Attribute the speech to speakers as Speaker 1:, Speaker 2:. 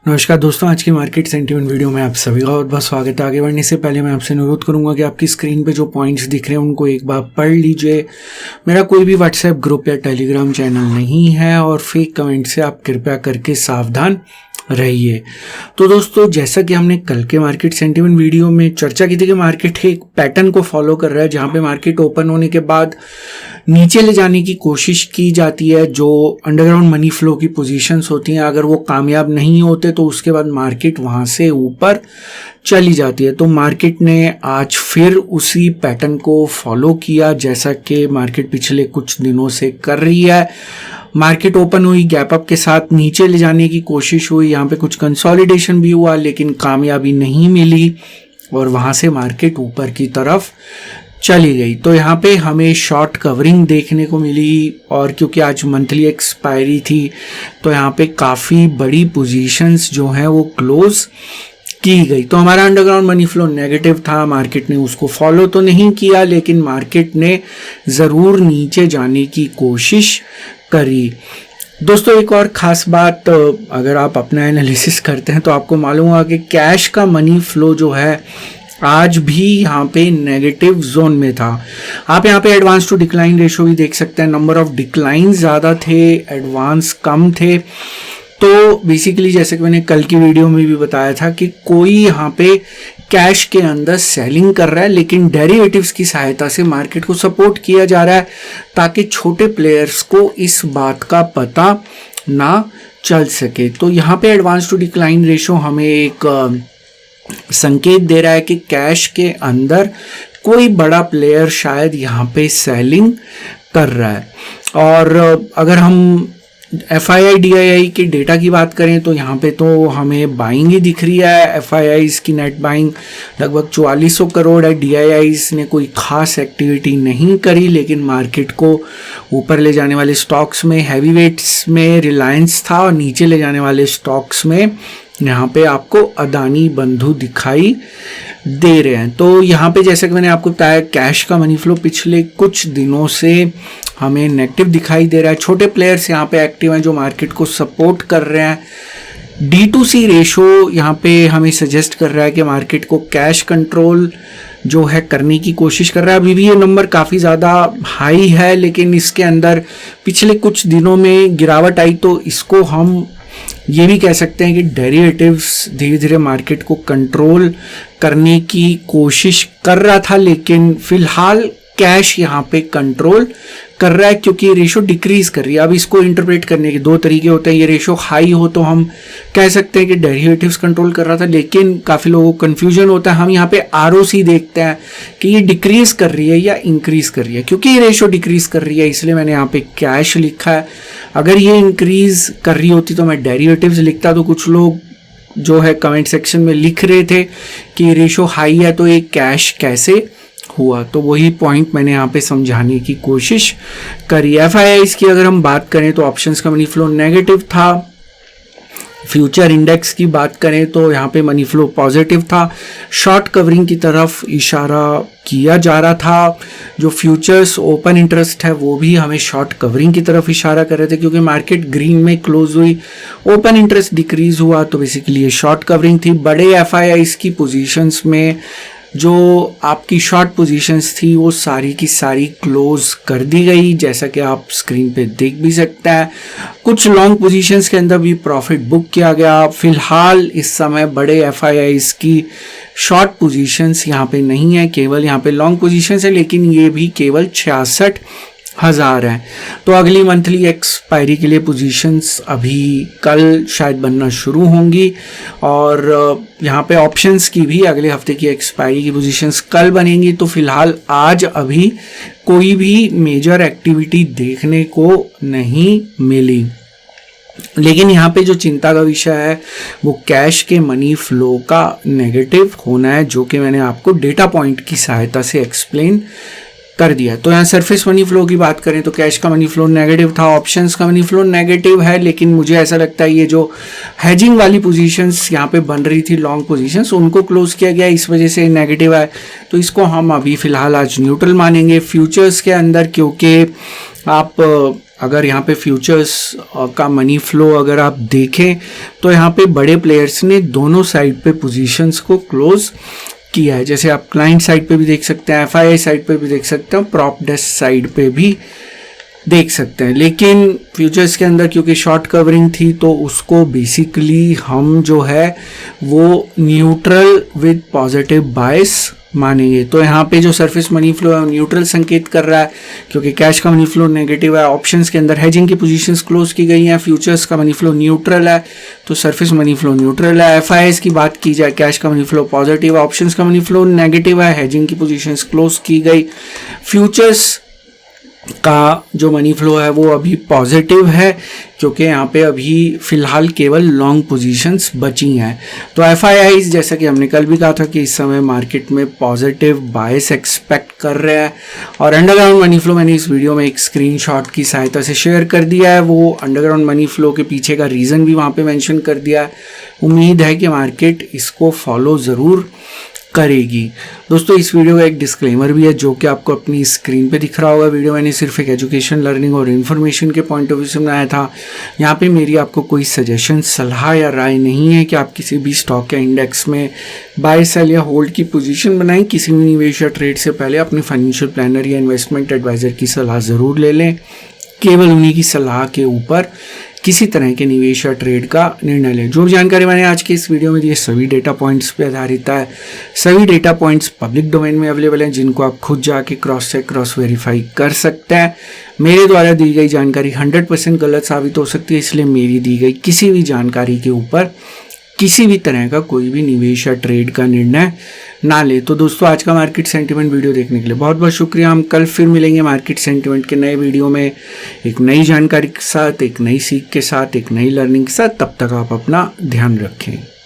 Speaker 1: नमस्कार दोस्तों, आज की मार्केट सेंटीमेंट वीडियो में आप सभी का बहुत बहुत स्वागत है। आगे बढ़ने से पहले मैं आपसे अनुरोध करूंगा कि आपकी स्क्रीन पे जो पॉइंट्स दिख रहे हैं उनको एक बार पढ़ लीजिए। मेरा कोई भी व्हाट्सएप ग्रुप या टेलीग्राम चैनल नहीं है और फेक कमेंट से आप कृपया करके सावधान रहिए। तो दोस्तों, जैसा कि हमने कल के मार्केट सेंटीमेंट वीडियो में चर्चा की थी कि मार्केट एक पैटर्न को फॉलो कर रहा है, जहां पे मार्केट ओपन होने के बाद नीचे ले जाने की कोशिश की जाती है। जो अंडरग्राउंड मनी फ्लो की पोजीशंस होती हैं, अगर वो कामयाब नहीं होते तो उसके बाद मार्केट वहां से ऊपर चली जाती है। तो मार्केट ने आज फिर उसी पैटर्न को फॉलो किया, जैसा कि मार्केट पिछले कुछ दिनों से कर रही है। मार्केट ओपन हुई, गैप अप के साथ नीचे ले जाने की कोशिश हुई, यहाँ पे कुछ कंसोलिडेशन भी हुआ लेकिन कामयाबी नहीं मिली और वहां से मार्केट ऊपर की तरफ चली गई। तो यहाँ पे हमें शॉर्ट कवरिंग देखने को मिली और क्योंकि आज मंथली एक्सपायरी थी तो यहाँ पे काफ़ी बड़ी पोजीशंस जो हैं वो क्लोज की गई। तो हमारा अंडरग्राउंड मनी फ्लो नेगेटिव था, मार्केट ने उसको फॉलो तो नहीं किया लेकिन मार्केट ने ज़रूर नीचे जाने की कोशिश करी। दोस्तों, एक और ख़ास बात, अगर आप अपना एनालिसिस करते हैं तो आपको मालूम होगा कि कैश का मनी फ्लो जो है आज भी यहाँ पे नेगेटिव जोन में था। आप यहाँ पे एडवांस टू डिक्लाइन रेशो भी देख सकते हैं। नंबर ऑफ डिक्लाइन ज़्यादा थे, एडवांस कम थे। तो बेसिकली जैसे कि मैंने कल की वीडियो में भी बताया था कि कोई यहाँ पे कैश के अंदर सेलिंग कर रहा है लेकिन डेरिवेटिव्स की सहायता से मार्केट को सपोर्ट किया जा रहा है ताकि छोटे प्लेयर्स को इस बात का पता ना चल सके। तो यहाँ पे एडवांस टू डिक्लाइन रेशो हमें एक संकेत दे रहा है कि कैश के अंदर कोई बड़ा प्लेयर शायद यहाँ पे सेलिंग कर रहा है। और अगर हम FII DII के डेटा की बात करें तो यहाँ पे तो हमें बाइंग ही दिख रही है। FIIs की नेट बाइंग लगभग 4400 करोड़ है। DIIs ने कोई खास एक्टिविटी नहीं करी लेकिन मार्केट को ऊपर ले जाने वाले स्टॉक्स में हैवी वेट्स में रिलायंस था और नीचे ले जाने वाले स्टॉक्स में यहाँ पे आपको अदानी बंधु दिखाई दे रहे हैं। तो यहाँ पे जैसे कि मैंने आपको बताया, कैश का मनी फ्लो पिछले कुछ दिनों से हमें नेगेटिव दिखाई दे रहा है। छोटे प्लेयर्स यहाँ पे एक्टिव हैं जो मार्केट को सपोर्ट कर रहे हैं। D2C रेशो यहाँ पे हमें सजेस्ट कर रहा है कि मार्केट को कैश कंट्रोल जो है करने की कोशिश कर रहा है। अभी भी ये नंबर काफ़ी ज़्यादा हाई है लेकिन इसके अंदर पिछले कुछ दिनों में गिरावट आई, तो इसको हम ये भी कह सकते हैं कि डेरिवेटिव्स धीरे धीरे मार्केट को कंट्रोल करने की कोशिश कर रहा था लेकिन फिलहाल कैश यहाँ पे कंट्रोल कर रहा है क्योंकि रेशो डिक्रीज कर रही है। अब इसको इंटरप्रेट करने के दो तरीके होते हैं। ये रेशो हाई हो तो हम कह सकते हैं कि डेरिवेटिव्स कंट्रोल कर रहा था लेकिन काफ़ी लोगों को कन्फ्यूजन होता है। हम यहाँ पे ROC देखते हैं कि ये डिक्रीज कर रही है या इंक्रीज कर रही है। क्योंकि ये रेशो डिक्रीज कर रही है इसलिए मैंने यहाँ पे कैश लिखा है। अगर ये इंक्रीज कर रही होती तो मैं डेरिवेटिव्स लिखता। तो कुछ लोग जो है कमेंट सेक्शन में लिख रहे थे कि रेशो हाई है तो ये कैश कैसे हुआ, तो वही पॉइंट मैंने यहाँ पे समझाने की कोशिश करी। FIIs की अगर हम बात करें तो ऑप्शंस का मनी फ्लो नेगेटिव था। फ्यूचर इंडेक्स की बात करें तो यहाँ पे मनी फ्लो पॉजिटिव था। शॉर्ट कवरिंग की तरफ इशारा किया जा रहा था। जो फ्यूचर्स ओपन इंटरेस्ट है वो भी हमें शॉर्ट कवरिंग की तरफ इशारा कर रहे थे क्योंकि मार्केट ग्रीन में क्लोज हुई, ओपन इंटरेस्ट डिक्रीज हुआ, तो बेसिकली ये शॉर्ट कवरिंग थी। बड़े FIIs की पोजीशंस में जो आपकी शॉर्ट पोजीशंस थी वो सारी की सारी क्लोज कर दी गई, जैसा कि आप स्क्रीन पे देख भी सकते हैं। कुछ लॉन्ग पोजीशंस के अंदर भी प्रॉफिट बुक किया गया। फिलहाल इस समय बड़े FIIs की शॉर्ट पोजीशंस यहाँ पे नहीं है, केवल यहाँ पे लॉन्ग पोजीशंस है लेकिन ये भी केवल 66,000 हैं। तो अगली मंथली एक्सपायरी के लिए पोजीशंस अभी कल शायद बनना शुरू होंगी और यहाँ पे ऑप्शंस की भी अगले हफ्ते की एक्सपायरी की पोजीशंस कल बनेंगी। तो फिलहाल आज अभी कोई भी मेजर एक्टिविटी देखने को नहीं मिली लेकिन यहाँ पे जो चिंता का विषय है वो कैश के मनी फ्लो का नेगेटिव होना है, जो कि मैंने आपको डेटा पॉइंट की सहायता से एक्सप्लेन कर दिया। तो यहाँ सरफेस मनी फ्लो की बात करें तो कैश का मनी फ्लो नेगेटिव था, ऑप्शंस का मनी फ्लो नेगेटिव है लेकिन मुझे ऐसा लगता है ये जो हेजिंग वाली पोजीशंस यहाँ पे बन रही थी, लॉन्ग पोजीशंस, उनको क्लोज किया गया, इस वजह से नेगेटिव है। तो इसको हम अभी फिलहाल आज न्यूट्रल मानेंगे। फ्यूचर्स के अंदर क्योंकि आप अगर यहाँ पे फ्यूचर्स का मनी फ्लो अगर आप देखें तो यहाँ पे बड़े प्लेयर्स ने दोनों साइड पे पोजीशंस को क्लोज किया है। जैसे आप क्लाइंट साइड पे भी देख सकते हैं, FII साइड पे भी देख सकते हैं, प्रॉप डेस्क साइड पे भी देख सकते हैं। लेकिन फ्यूचर्स के अंदर क्योंकि शॉर्ट कवरिंग थी तो उसको बेसिकली हम जो है वो न्यूट्रल विद पॉजिटिव बायस मानेंगे। तो यहाँ पे जो सरफेस मनी फ्लो है न्यूट्रल संकेत कर रहा है क्योंकि कैश का मनी फ्लो नेगेटिव है। ऑप्शंस के अंदर हेजिंग की पोजीशंस क्लोज की गई हैं, फ्यूचर्स का मनी फ्लो न्यूट्रल है तो सरफेस मनी फ्लो न्यूट्रल है। FIIs की बात की जाए, कैश का मनी फ्लो पॉजिटिव है, ऑप्शंस का मनी फ्लो नेगेटिव है, हेजिंग की पोजीशंस क्लोज की गई। फ्यूचर्स का जो मनी फ्लो है वो अभी पॉजिटिव है क्योंकि यहाँ पे अभी फिलहाल केवल लॉन्ग पोजीशंस बची हैं। तो FIIs जैसा कि हमने कल भी कहा था कि इस समय मार्केट में पॉजिटिव बायस एक्सपेक्ट कर रहे हैं। और अंडरग्राउंड मनी फ्लो मैंने इस वीडियो में एक स्क्रीनशॉट की सहायता से शेयर कर दिया है। वो अंडरग्राउंड मनी फ्लो के पीछे का रीज़न भी वहाँ पे मेंशन कर दिया है। उम्मीद है कि मार्केट इसको फॉलो ज़रूर करेगी। दोस्तों इस वीडियो का एक डिस्क्लेमर भी है जो कि आपको अपनी स्क्रीन पे दिख रहा होगा। वीडियो मैंने सिर्फ एक एजुकेशन, लर्निंग और इन्फॉर्मेशन के पॉइंट ऑफ व्यू से बनाया था। यहाँ पे मेरी आपको कोई सजेशन, सलाह या राय नहीं है कि आप किसी भी स्टॉक या इंडेक्स में बाय, सेल या होल्ड की पोजीशन बनाएं। किसी भी निवेश या ट्रेड से पहले अपने फाइनेंशियल प्लानर या इन्वेस्टमेंट एडवाइज़र की सलाह ज़रूर ले लें। केवल उन्हीं की सलाह के ऊपर किसी तरह के निवेश या ट्रेड का निर्णय लें। जो भी जानकारी मैंने आज के इस वीडियो में दी सभी डेटा पॉइंट्स पे आधारित है। सभी डेटा पॉइंट्स पब्लिक डोमेन में अवेलेबल हैं जिनको आप खुद जाके क्रॉस चेक, क्रॉस वेरीफाई कर सकते हैं। मेरे द्वारा दी गई जानकारी 100% गलत साबित हो सकती है, इसलिए मेरी दी गई किसी भी जानकारी के ऊपर किसी भी तरह का कोई भी निवेश या ट्रेड का निर्णय ना ले। तो दोस्तों आज का मार्केट सेंटिमेंट वीडियो देखने के लिए बहुत बहुत शुक्रिया। हम कल फिर मिलेंगे मार्केट सेंटिमेंट के नए वीडियो में, एक नई जानकारी के साथ, एक नई सीख के साथ, एक नई लर्निंग के साथ। तब तक आप अपना ध्यान रखें।